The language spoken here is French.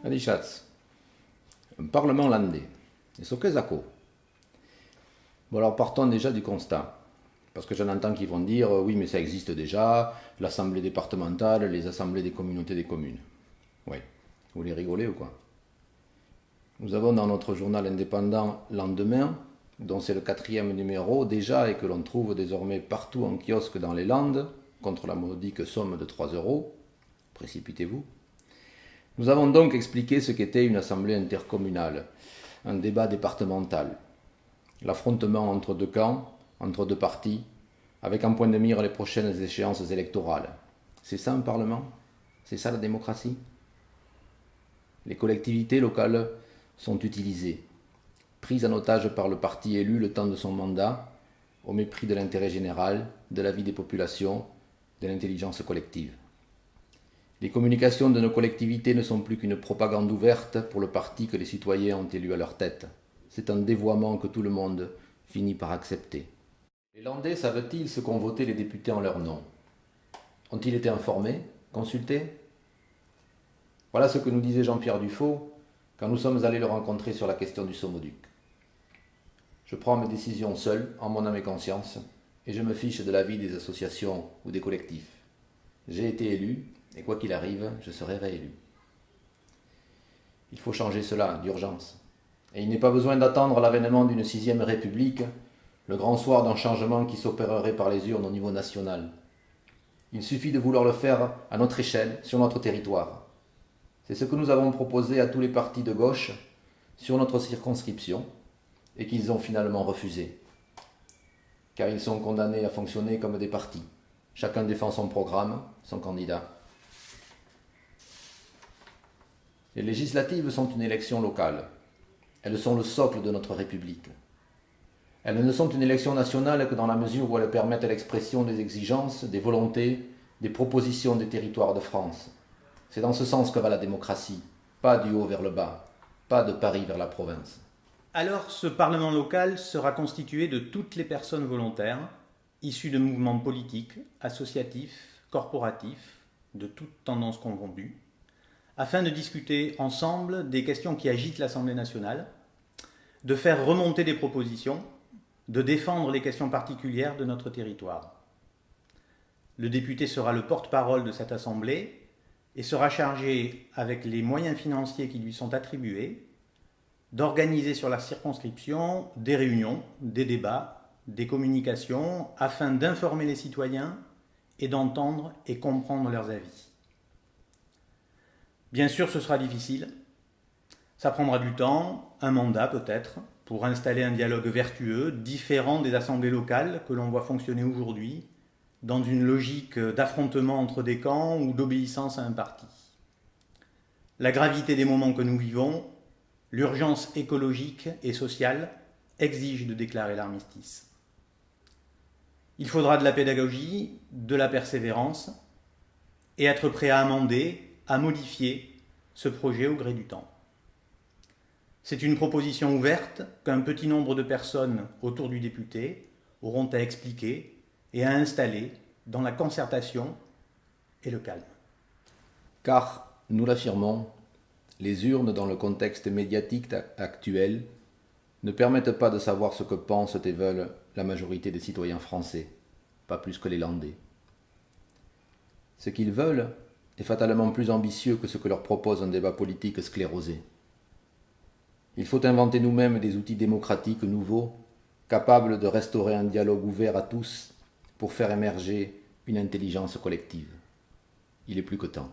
Adi Schatz, un parlement landais. Et ce que ça. Bon, alors partons déjà du constat. Parce que j'en entends qui vont dire oui, mais ça existe déjà, l'assemblée départementale, les assemblées des communautés des communes. Oui, vous voulez rigoler ou quoi? Nous avons dans notre journal indépendant Lendemain, dont c'est le 4e numéro déjà et que l'on trouve désormais partout en kiosque dans les Landes, contre la modique somme de 3 euros. Précipitez-vous. Nous avons donc expliqué ce qu'était une assemblée intercommunale, un débat départemental, l'affrontement entre deux camps, entre deux partis, avec en point de mire les prochaines échéances électorales. C'est ça un parlement? C'est ça la démocratie? Les collectivités locales sont utilisées, prises en otage par le parti élu le temps de son mandat, au mépris de l'intérêt général, de la vie des populations, de l'intelligence collective. Les communications de nos collectivités ne sont plus qu'une propagande ouverte pour le parti que les citoyens ont élu à leur tête. C'est un dévoiement que tout le monde finit par accepter. Les Landais savent-ils ce qu'ont voté les députés en leur nom? Ont-ils été informés, consultés? Voilà ce que nous disait Jean-Pierre Dufaux quand nous sommes allés le rencontrer sur la question du Somoduc. Je prends mes décisions seul, en mon âme et conscience, et je me fiche de l'avis des associations ou des collectifs. J'ai été élu, et quoi qu'il arrive, je serai réélu. Il faut changer cela, d'urgence. Et il n'est pas besoin d'attendre l'avènement d'une 6e République, le grand soir d'un changement qui s'opérerait par les urnes au niveau national. Il suffit de vouloir le faire à notre échelle, sur notre territoire. C'est ce que nous avons proposé à tous les partis de gauche sur notre circonscription, et qu'ils ont finalement refusé. Car ils sont condamnés à fonctionner comme des partis. Chacun défend son programme, son candidat. Les législatives sont une élection locale. Elles sont le socle de notre République. Elles ne sont une élection nationale que dans la mesure où elles permettent l'expression des exigences, des volontés, des propositions des territoires de France. C'est dans ce sens que va la démocratie, pas du haut vers le bas, pas de Paris vers la province. Alors, ce Parlement local sera constitué de toutes les personnes volontaires, issues de mouvements politiques, associatifs, corporatifs, de toutes tendances confondues, afin de discuter ensemble des questions qui agitent l'Assemblée nationale, de faire remonter des propositions, de défendre les questions particulières de notre territoire. Le député sera le porte-parole de cette Assemblée et sera chargé, avec les moyens financiers qui lui sont attribués, d'organiser sur la circonscription des réunions, des débats, des communications, afin d'informer les citoyens et d'entendre et comprendre leurs avis. Bien sûr, ce sera difficile. Ça prendra du temps, un mandat peut-être, pour installer un dialogue vertueux, différent des assemblées locales que l'on voit fonctionner aujourd'hui, dans une logique d'affrontement entre des camps ou d'obéissance à un parti. La gravité des moments que nous vivons, l'urgence écologique et sociale exige de déclarer l'armistice. Il faudra de la pédagogie, de la persévérance et être prêt à amender, à modifier ce projet au gré du temps. C'est une proposition ouverte qu'un petit nombre de personnes autour du député auront à expliquer et à installer dans la concertation et le calme. Car, nous l'affirmons, les urnes dans le contexte médiatique actuel ne permettent pas de savoir ce que pensent et veulent la majorité des citoyens français, pas plus que les Landais. Ce qu'ils veulent est fatalement plus ambitieux que ce que leur propose un débat politique sclérosé. Il faut inventer nous-mêmes des outils démocratiques nouveaux, capables de restaurer un dialogue ouvert à tous pour faire émerger une intelligence collective. Il est plus que temps.